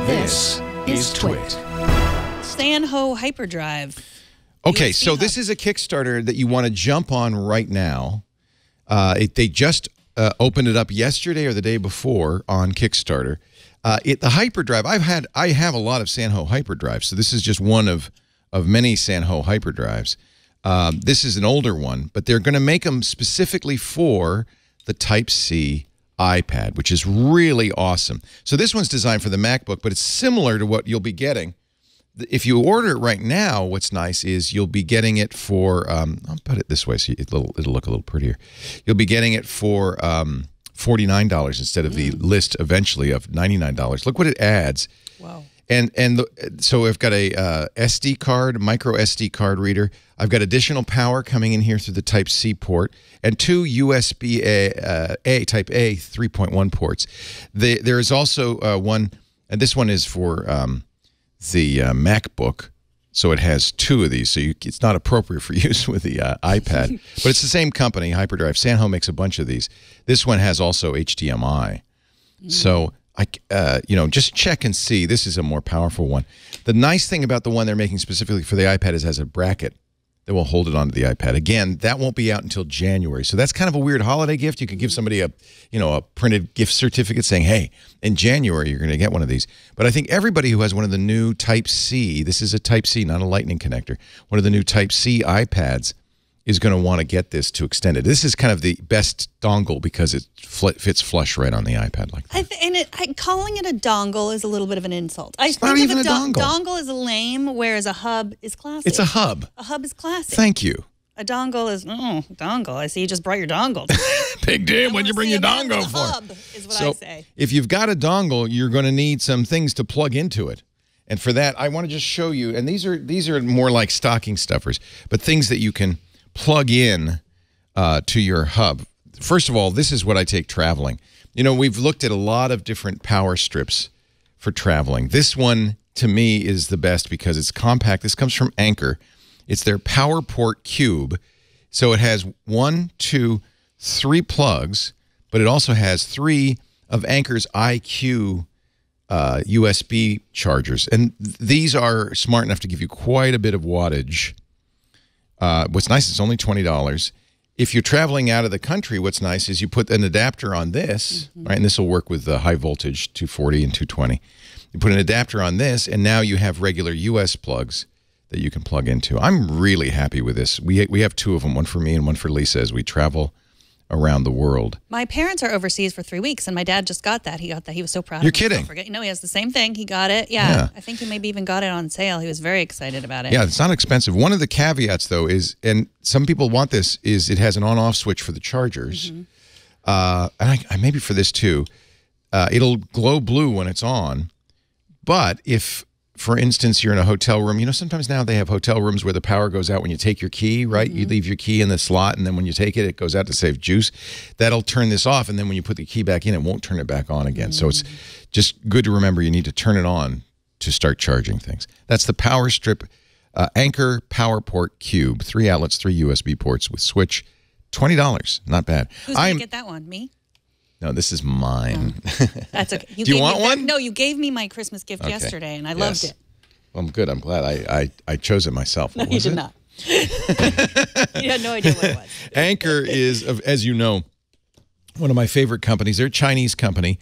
This is Twit. Sanho Hyperdrive. Okay, USB so Hub. this is a Kickstarter that you want to jump on right now. They just opened it up yesterday or the day before on Kickstarter. The Hyperdrive, I have a lot of Sanho Hyperdrives, so this is just one of many Sanho Hyperdrives. This is an older one, but they're going to make them specifically for the Type-C iPad, which is really awesome. So this one's designed for the MacBook, but it's similar to what you'll be getting. If you order it right now, what's nice is you'll be getting it for, I'll put it this way so it'll look a little prettier. You'll be getting it for $49 instead of the list eventually of $99. Look what it adds. Wow. So I've got a SD card, micro SD card reader. I've got additional power coming in here through the Type-C port and two USB Type A 3.1 ports. There is also one, and this one is for the MacBook, so it has two of these. So it's not appropriate for use with the iPad, but it's the same company, Hyperdrive. Sanho makes a bunch of these. This one has also HDMI. So just check and see. This is a more powerful one. The nice thing about the one they're making specifically for the iPad is it has a bracket that will hold it onto the iPad. Again, that won't be out until January. So that's kind of a weird holiday gift. You could give somebody a printed gift certificate saying, hey, in January you're going to get one of these. But I think everybody who has one of the new Type-C, this is a Type-C, not a Lightning connector, one of the new Type-C iPads is going to want to get this to extend it. This is kind of the best dongle because it fits flush right on the iPad like that. Calling it a dongle is a little bit of an insult. It's not even a dongle. Dongle is lame, whereas a hub is classic. It's a hub. A hub is classic. Thank you. A dongle is, dongle. I see you just brought your dongle. Big deal. What'd you bring your dongle for? Hub is what I say. If you've got a dongle, you're going to need some things to plug into it. And for that, I want to just show you, and these are more like stocking stuffers, but things that you can plug in to your hub. First of all, this is what I take traveling. We've looked at a lot of different power strips for traveling. This one, to me, is the best because it's compact. This comes from Anker. It's their PowerPort Cube. So it has 1, 2, 3 plugs, but it also has 3 of Anker's IQ USB chargers. And these are smart enough to give you quite a bit of wattage. What's nice, it's only $20. If you're traveling out of the country, what's nice is you put an adapter on this, right? And this will work with the high voltage 240 and 220. You put an adapter on this, and now you have regular US plugs that you can plug into. I'm really happy with this. We have 2 of them, one for me and one for Lisa as we travel around the world. My parents are overseas for 3 weeks, and my dad just got that. He got that. He was so proud. You're kidding. No, he has the same thing. He got it. Yeah. I think he maybe even got it on sale. He was very excited about it. Yeah, it's not expensive. One of the caveats, though, is, and some people want this, is it has an on-off switch for the chargers. And I maybe for this, too. It'll glow blue when it's on. But if, for instance, you're in a hotel room, sometimes now they have hotel rooms where the power goes out when you take your key, right? You leave your key in the slot, and then when you take it, it goes out to save juice. That'll turn this off, and then when you put the key back in, it won't turn it back on again. So it's just good to remember you need to turn it on to start charging things. That's the Power Strip Anker PowerPort Cube. 3 outlets, 3 USB ports with switch. $20. Not bad. Who's going to get that one? Me? No, this is mine. That's okay. Do you want one? No, you gave me my Christmas gift yesterday, and I loved it. Well, I'm good. I'm glad. I chose it myself. No, you did not. You had no idea what it was. Anker is, as you know, one of my favorite companies. They're a Chinese company.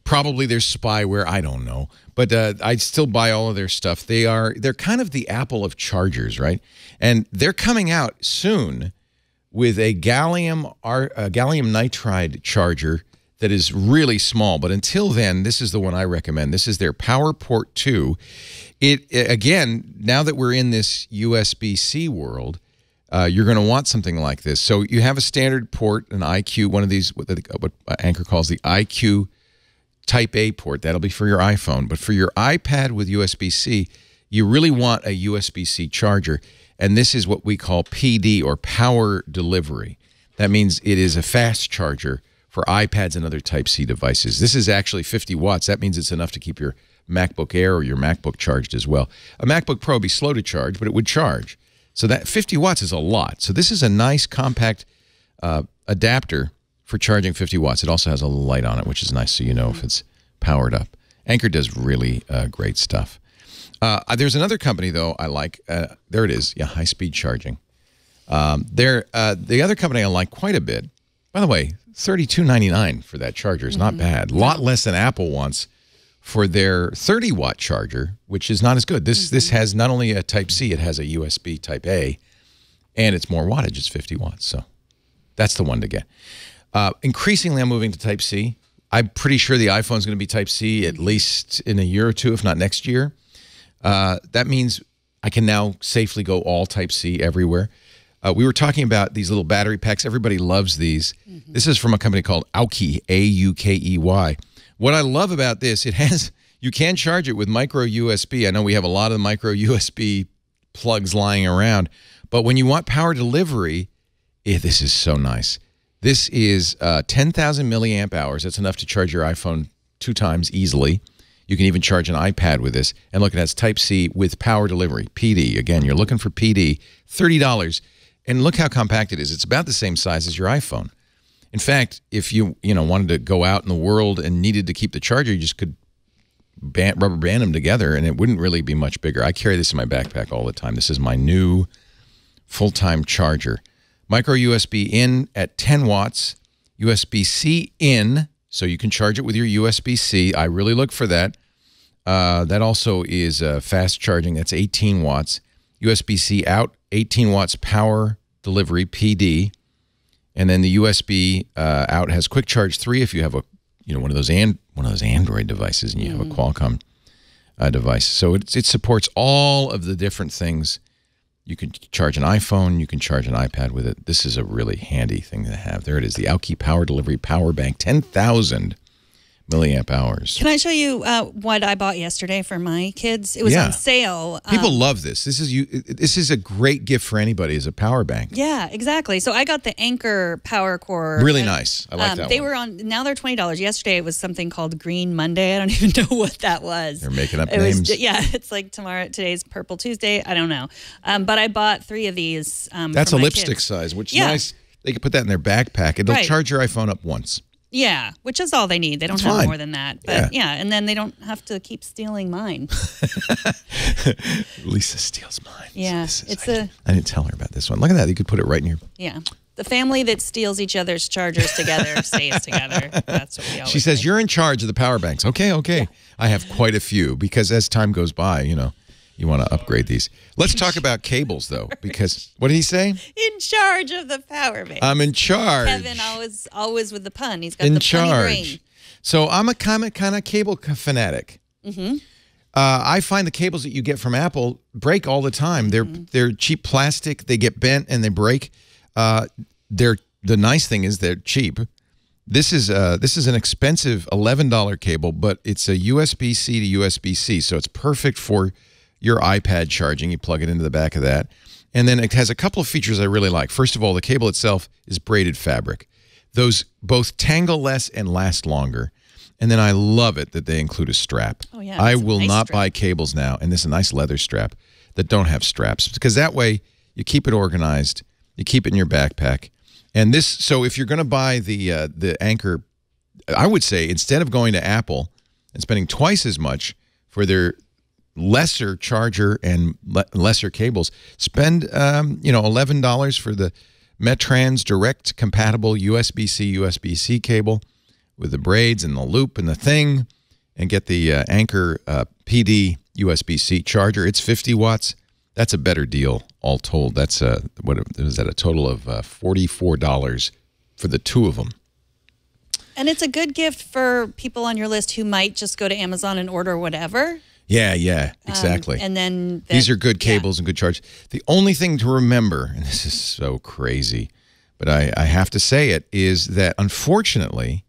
Probably there's spyware. I don't know. But I still buy all of their stuff. They're kind of the Apple of chargers, right? And they're coming out soon with a gallium nitride charger that is really small. But until then, this is the one I recommend. This is their PowerPort 2. Again, now that we're in this USB-C world, you're going to want something like this. So you have a standard port, an IQ, one of these, what Anker calls the IQ Type A port. That'll be for your iPhone. But for your iPad with USB-C, you really want a USB-C charger. And this is what we call PD, or power delivery. That means it is a fast charger for iPads and other Type-C devices. This is actually 50 watts. That means it's enough to keep your MacBook Air or your MacBook charged as well. A MacBook Pro would be slow to charge, but it would charge. So that 50 watts is a lot. So this is a nice compact adapter for charging 50 watts. It also has a light on it, which is nice so you know if it's powered up. Anker does really great stuff. There's another company, though, I like. There it is. Yeah, high-speed charging. The other company I like quite a bit. By the way, $32.99 for that charger is not bad. A lot less than Apple wants for their 30-watt charger, which is not as good. This has not only a Type-C, it has a USB Type-A, and it's more wattage. It's 50 watts, so that's the one to get. Increasingly, I'm moving to Type-C. I'm pretty sure the iPhone's going to be Type-C at least in a year or two, if not next year. That means I can now safely go all Type-C everywhere. We were talking about these little battery packs. Everybody loves these. This is from a company called AUKEY, A-U-K-E-Y. What I love about this, you can charge it with micro USB. I know we have a lot of micro USB plugs lying around, but when you want power delivery, this is so nice. This is 10,000 milliamp hours. That's enough to charge your iPhone 2 times easily. You can even charge an iPad with this. And look, it has Type-C with power delivery, PD. Again, you're looking for PD, $30. And look how compact it is. It's about the same size as your iPhone. In fact, if you wanted to go out in the world and needed to keep the charger, you just could rubber band them together, and it wouldn't really be much bigger. I carry this in my backpack all the time. This is my new full-time charger. Micro USB in at 10 watts, USB-C in, so you can charge it with your USB-C. I really look for that. That also is fast charging. That's 18 watts. USB-C out, 18 watts power delivery, PD. And then the USB out has Quick Charge 3 if you have one of those Android devices and you have a Qualcomm device. So it supports all of the different things. You can charge an iPhone, you can charge an iPad with it. This is a really handy thing to have. There it is, the AUKEY Power Delivery Power Bank, 10,000 milliamp hours. Can I show you what I bought yesterday for my kids? It was on sale. People love this. This is a great gift for anybody as a power bank. Yeah, exactly. So I got the Anker Power Core. Really nice. I like that They one. were on, now they're $20. Yesterday it was something called Green Monday. I don't even know what that was. They're making up names. It's like today's Purple Tuesday. I don't know. But I bought 3 of these That's for a my lipstick kids. size, which is nice. They can put that in their backpack. It'll charge your iPhone up once. Yeah, which is all they need. They don't have more than that. But yeah, and then they don't have to keep stealing mine. Lisa steals mine. Yeah, I didn't tell her about this one. Look at that. You could put it right in your... Yeah. The family that steals each other's chargers together stays together. That's what we always She says, say. you're in charge of the power banks. Okay. Yeah. I have quite a few because as time goes by, you want to upgrade these. Let's talk about cables, though, because what did he say? In charge of the power bank. I'm in charge. Kevin always with the pun. He's got the punny brain. So I'm a kind of cable fanatic. I find the cables that you get from Apple break all the time. They're cheap plastic. They get bent and they break. The nice thing is they're cheap. This is an expensive $11 cable, but it's a USB-C to USB-C, so it's perfect for your iPad charging. You plug it into the back of that. And then it has a couple of features I really like. First of all, the cable itself is braided fabric. Those both tangle less and last longer. And then I love it that they include a strap. Oh, yeah. I will not buy cables now, and this is a nice leather strap, that don't have straps. Because that way, you keep it organized. You keep it in your backpack. And this, so if you're going to buy the Anker, I would say instead of going to Apple and spending twice as much for their lesser charger and lesser cables, spend $11 for the Metrans direct compatible USB-C cable with the braids and the loop and the thing, and get the Anker PD USB-C charger. It's 50 watts. That's a better deal, all told. That's what is that? A total of $44 for the 2 of them. And it's a good gift for people on your list who might just go to Amazon and order whatever. Yeah, exactly. And then these are good cables and good charge. The only thing to remember, and this is so crazy, but I have to say it, is that unfortunately,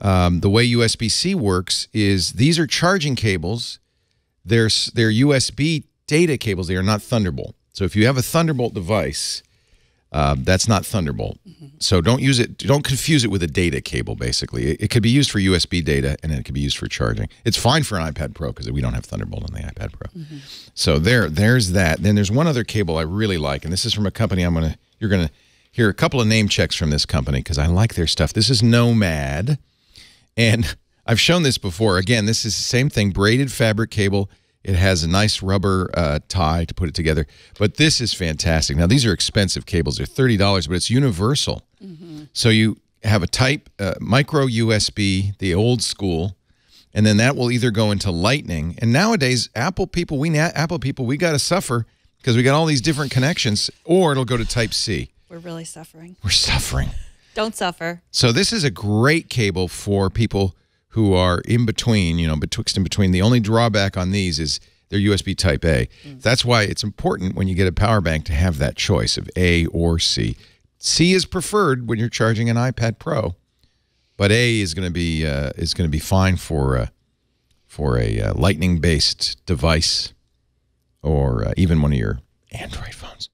the way USB-C works is these are charging cables. They're USB data cables. They are not Thunderbolt. So if you have a Thunderbolt device, that's not Thunderbolt. So don't use it. Don't confuse it with a data cable, basically. It could be used for USB data, and it could be used for charging. It's fine for an iPad Pro because we don't have Thunderbolt on the iPad Pro. So there's that. Then there's one other cable I really like, and this is from a company you're going to hear a couple of name checks from this company because I like their stuff. This is Nomad, and I've shown this before. Again, this is the same thing, braided fabric cable. It has a nice rubber tie to put it together. But this is fantastic. Now, these are expensive cables. They're $30, but it's universal. So you have a type micro USB, the old school, and then that will either go into Lightning. And nowadays, Apple people, we got to suffer because we got all these different connections, or it'll go to Type C. We're really suffering. We're suffering. Don't suffer. So this is a great cable for people who are in between, betwixt and between. The only drawback on these is they're USB Type A. That's why it's important when you get a power bank to have that choice of A or C. C is preferred when you're charging an iPad Pro, but A is going to be fine for a Lightning-based device or even one of your Android phones.